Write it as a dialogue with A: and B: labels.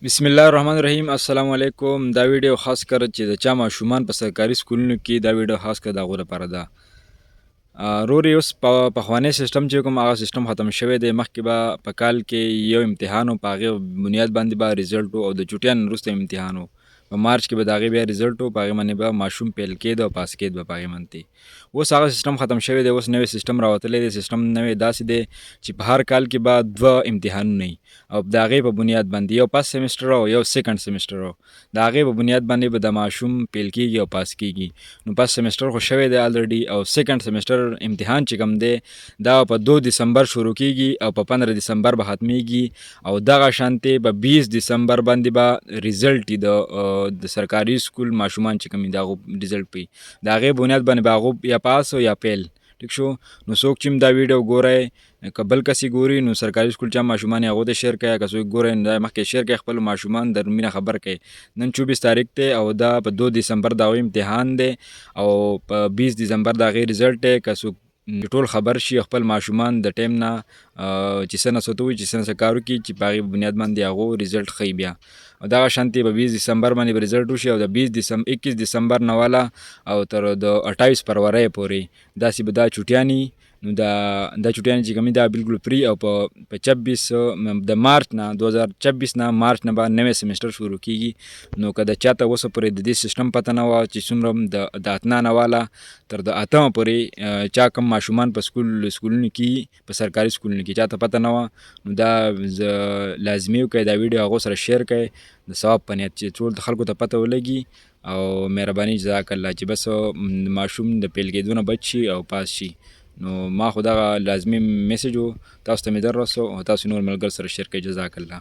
A: بسم الله الرحمن الرحیم. السلام علیکم. دا ویډیو خاص کر چې د چا ماشومان په سرکاري سکولونو کې دا ویډیو خاص کر د هغو لپاره ده. روري اوس په پخوانی سیستم چې کوم هغه سیستم ختم شوی دی. مخکې به په کال کې یو امتحان و، په هغې بنیاد باندې به ریزلټ و، او د چوټیانو وروسته امتحان و. په مارچ کې به د هغې بیا ریزلټ و، په هغې باندې به ماشوم فیل کېده او پاس کېد به په هغې باندې. اوس هغه سیستم ختم شوی دی. اوس نوی سیستم راوتلی دی. سیستم نوی داسې دی چې په هر کال کې به 2 امتحانونه وي، او د هغې په بنیاد باندې یو فرست سیمسټر او یو سیکنډ سیمسټر و. د هغې په بنیاد باندې به د ماشوم فیل کېږي او پاس کېږي. نو فرست سیمسټر خو شوی دی الریډي، او سیکنډ سیمسټر امتحان چې کوم دی دا په 2 دسمبر شروع کېږي او په 15 دسمبر به ختمیږي، او دغه شانتې په 20 دسمبر باندې به ریزلټ د سرکاري سکول ماشومان چې کوم دي د هغو ریزلټ وي. د هغې بنیاد باندې به هغو یا پاس او یا فیل. ټیک شو. نو څوک چې دا ویډیو ګورئ، که بل کس یې ګوري، نو سرکاري سکول چې ماشومان یې هغو ته شیر کړئ. که څوک ګورئ نو دا مخکې شیر کړئ، خپل ماشومان در مینه خبر کړئ. نن 24 تاریخ دی او دا په 2 دسمبر د هغوی امتحان دی، او په 20 دسمبر د هغې ریزلټ دی. که څوک ټول خبر شي خپل ماشومان د ټیم نه چې څه نه څه ته وایي، چې څه نه څه کار وکړي، چې په هغې بنیاد باندې هغو ریزلټ ښیي بیا. او دغه شانتې په 20 دسمبر باندې به ریزلټ وشي، او د 21 دسمبر نه والا او تر د 28 فروری پورې داسې به دا چوټیانې وي. نو دا چوټیانې چې کومې دا بالکل فری، او په 26 د مارچ نه 2026 نه مارچ نه به نوی سیمسټر شروع کېږي. نو که د چاته اوسه پورې د دې سیستم پته نه وه چې څومره د اتنا نه والا تر د اتمه پورې چا کوم ماشومان په سکولونو کې، په سرکاري سکولونو کې چاته پته نه وه، نو دا لازمي وکړئ دا ویډیو هغو سره شیر کړئ د ثواب په نیت، چې ټول خلکو ته پته ولګي. او مهرباني جزاک الله چې بس ماشوم د فیل کېدو نه بچ شي او پاس شي. نو ما خو دغه لازمي میسج و تاسو ته مې در رسو، او تاسو نور ملګرو سره شیر کړئ. جزاک الله.